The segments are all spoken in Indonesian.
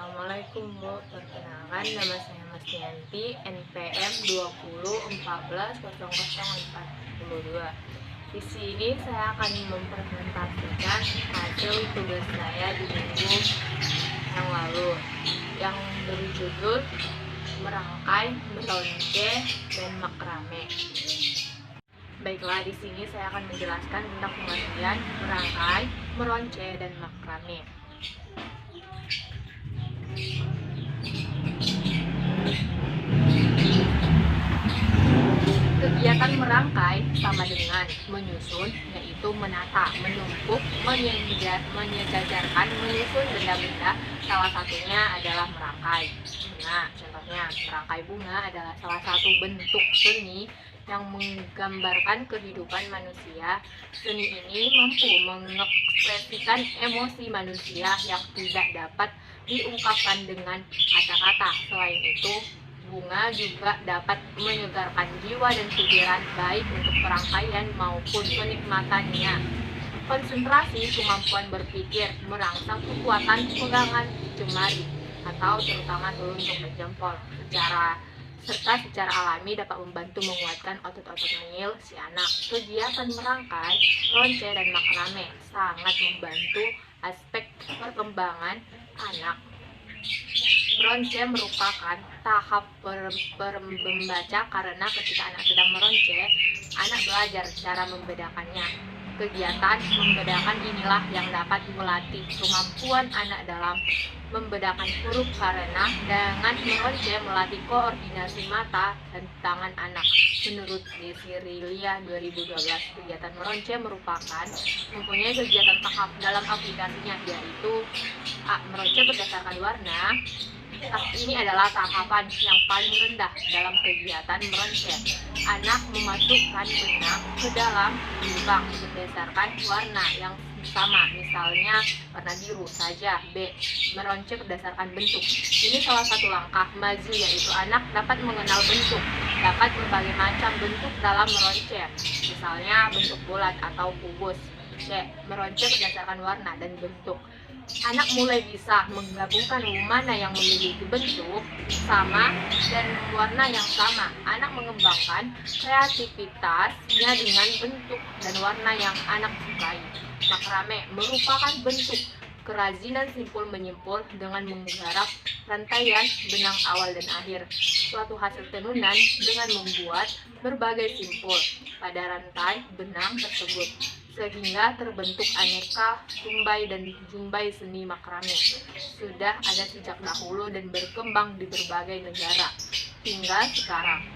Assalamualaikum Bu, perkenalkan nama saya Mastianti, NPM 2014004042. Di sini saya akan mempresentasikan hasil tugas saya di minggu yang lalu yang berjudul merangkai, meronce, dan makrame. Baiklah, di sini saya akan menjelaskan tentang pengertian merangkai, meronce, dan makrame. Kegiatan merangkai sama dengan menyusun, yaitu menata, menumpuk, menyejajarkan, menyusun benda-benda. Salah satunya adalah merangkai bunga. Contohnya, merangkai bunga adalah salah satu bentuk seni yang menggambarkan kehidupan manusia. Seni ini mampu mengekspresikan emosi manusia yang tidak dapat diungkapkan dengan kata-kata. Selain itu, bunga juga dapat menyegarkan jiwa dan pikiran, baik untuk perangkaian maupun penikmatannya. Konsentrasi, kemampuan berpikir, merangsang kekuatan pegangan jemari atau terutama telunjuk dan jempol serta secara alami dapat membantu menguatkan otot-otot mungil si anak. Kegiatan merangkai, ronce, dan makrame sangat membantu aspek perkembangan anak. Meronce merupakan tahap membaca karena ketika anak sedang meronce, anak belajar cara membedakannya. Kegiatan membedakan inilah yang dapat melatih kemampuan anak dalam membedakan huruf karena dengan meronce melatih koordinasi mata dan tangan anak. Menurut Desirilia 2012, kegiatan meronce merupakan mempunyai kegiatan tahap dalam aplikasinya, yaitu meronce berdasarkan warna. Ini adalah tahapan yang paling rendah dalam kegiatan meronce. Anak memasukkan benang ke dalam lubang berdasarkan warna yang sama, misalnya warna biru saja. B. Meronce berdasarkan bentuk. Ini salah satu langkah maju, yaitu anak dapat mengenal bentuk, dapat berbagai macam bentuk dalam meronce, misalnya bentuk bulat atau kubus. C. Meronce berdasarkan warna dan bentuk. Anak mulai bisa menggabungkan mana yang memiliki bentuk sama dan warna yang sama. Anak mengembangkan kreativitasnya dengan bentuk dan warna yang anak sukai. Makrame merupakan bentuk kerajinan simpul menyimpul dengan menggarap rantaian benang awal dan akhir suatu hasil tenunan dengan membuat berbagai simpul pada rantai benang tersebut, sehingga terbentuk aneka tumbai dan jumbai seni makrame. Sudah ada sejak dahulu dan berkembang di berbagai negara hingga sekarang.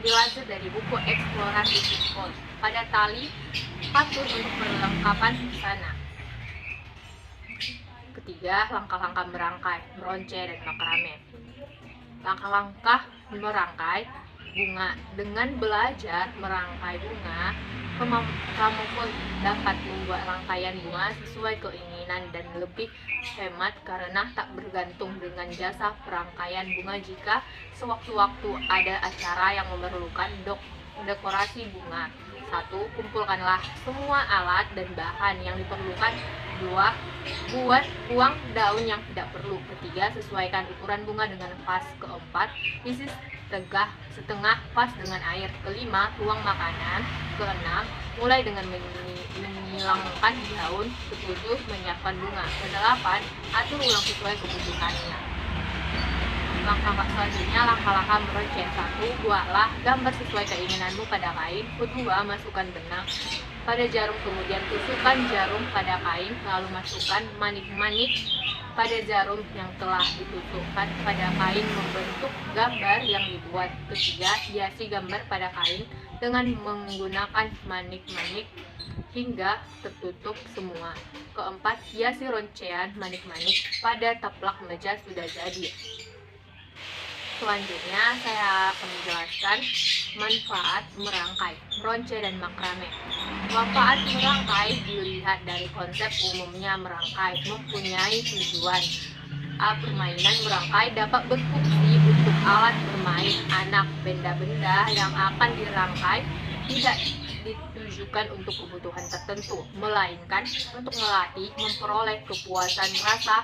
Dilansir dari buku Eksplorasi Simpul, pada tali patut untuk perlengkapan busana. Ketiga, langkah-langkah merangkai, meronce, dan makrame. Langkah-langkah merangkai bunga. Dengan belajar merangkai bunga, kamu pun dapat membuat rangkaian bunga sesuai keinginan dan lebih hemat karena tak bergantung dengan jasa perangkaian bunga jika sewaktu-waktu ada acara yang memerlukan dekorasi bunga. 1. Kumpulkanlah semua alat dan bahan yang diperlukan. 2. Buang daun yang tidak perlu. 3. Sesuaikan ukuran bunga dengan vas. 4. Isi setengah vas dengan air. 5. Tuang makanan. 6. Mulai dengan menghilangkan daun. 7. Menyiapkan bunga. 8. Atur ulang sesuai kebutuhannya. Langkah selanjutnya, langkah-langkah meronce. 1. Buatlah gambar sesuai keinginanmu pada kain. 2. Masukkan benang pada jarum, kemudian tusukkan jarum pada kain, lalu masukkan manik-manik pada jarum yang telah ditusukkan pada kain membentuk gambar yang dibuat. 3. Hiasi gambar pada kain dengan menggunakan manik-manik hingga tertutup semua. 4. Hiasi roncean manik-manik pada taplak meja sudah jadi. Selanjutnya saya akan menjelaskan manfaat merangkai, meronce, dan makrame. Manfaat merangkai dilihat dari konsep umumnya. Merangkai mempunyai tujuan. Permainan merangkai dapat berfungsi untuk alat bermain anak. Benda-benda yang akan dirangkai tidak ditujukan untuk kebutuhan tertentu, melainkan untuk melatih, memperoleh kepuasan rasa,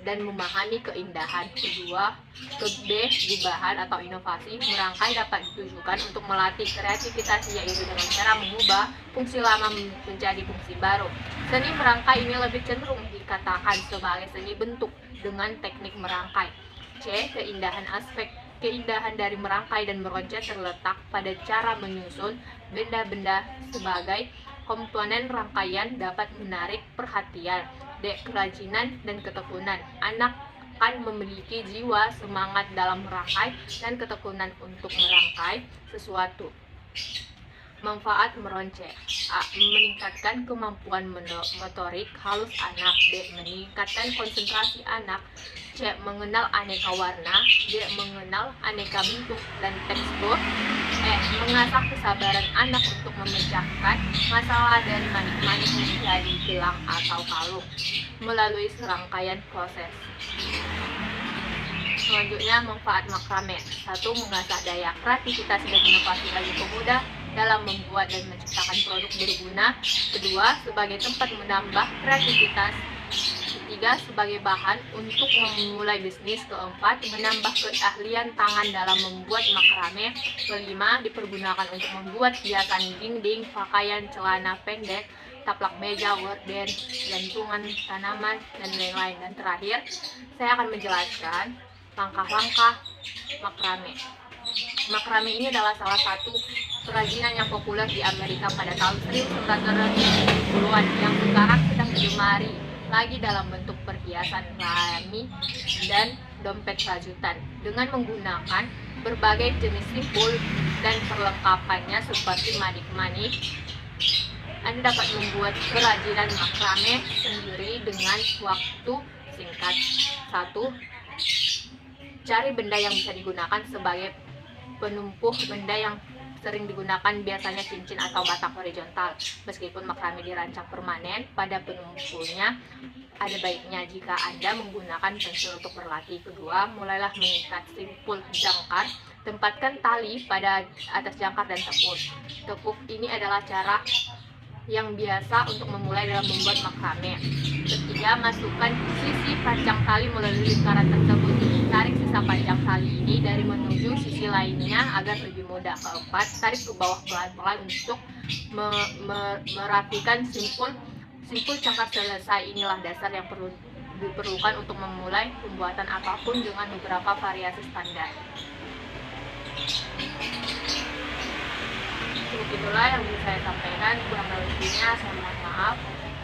dan memahami keindahan. Kedua, B. Gubahan atau inovasi. Merangkai dapat ditujukan untuk melatih kreativitas, yaitu dengan cara mengubah fungsi lama menjadi fungsi baru. Seni merangkai ini lebih cenderung dikatakan sebagai seni bentuk dengan teknik merangkai. C. Keindahan aspek. Keindahan dari merangkai dan meroncat terletak pada cara menyusun benda-benda sebagai komponen rangkaian dapat menarik perhatian. D. Kerajinan dan ketekunan. Anak akan memiliki jiwa semangat dalam merangkai dan ketekunan untuk merangkai sesuatu. Manfaat meroncet. A. Meningkatkan kemampuan motorik halus anak. B. Meningkatkan konsentrasi anak. C. Mengenal aneka warna. D. Mengenal aneka bentuk dan tekstur. E. Mengasah kesabaran anak untuk memecahkan masalah dari manik-manik menjadi gelang atau kalung melalui serangkaian proses. Selanjutnya, manfaat makrame. 1. Mengasah daya kreativitas dan inovasi bagi pemuda dalam membuat dan menciptakan produk berguna. Kedua, sebagai tempat menambah kreativitas. Ketiga, sebagai bahan untuk memulai bisnis. Keempat, menambah keahlian tangan dalam membuat makrame. Kelima, dipergunakan untuk membuat hiasan dinding, pakaian, celana pendek, taplak meja, gorden, gantungan tanaman, dan lain-lain. Dan terakhir, saya akan menjelaskan langkah-langkah makrame. Makrame ini adalah salah satu kerajinan yang populer di Amerika pada tahun 1970-an yang sekarang sedang digemari lagi dalam bentuk perhiasan rami dan dompet rajutan dengan menggunakan berbagai jenis simpul dan perlengkapannya seperti manik-manik. Anda dapat membuat kerajinan makrame sendiri dengan waktu singkat. 1. Cari benda yang bisa digunakan sebagai penumpuh. Benda yang sering digunakan biasanya cincin atau batak horizontal. Meskipun makrame dirancang permanen, pada penumpulnya ada baiknya jika Anda menggunakan pensil untuk berlatih. Kedua, mulailah mengikat simpul jangkar. Tempatkan tali pada atas jangkar dan tepuk. Tepuk ini adalah cara yang biasa untuk memulai dalam membuat makrame. Ketiga, masukkan sisi panjang tali melalui lingkaran tersebut. Tarik sisa panjang tali ini dari menuju sisi lainnya agar lebih mudah. Keempat, tarik ke bawah pelan-pelan untuk merapikan simpul cangkar. Selesai. Inilah dasar yang diperlukan untuk memulai pembuatan apapun dengan beberapa variasi standar. Itulah yang bisa saya sampaikan. Kurang lebihnya saya mohon maaf.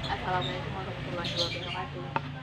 Assalamualaikum warahmatullahi wabarakatuh.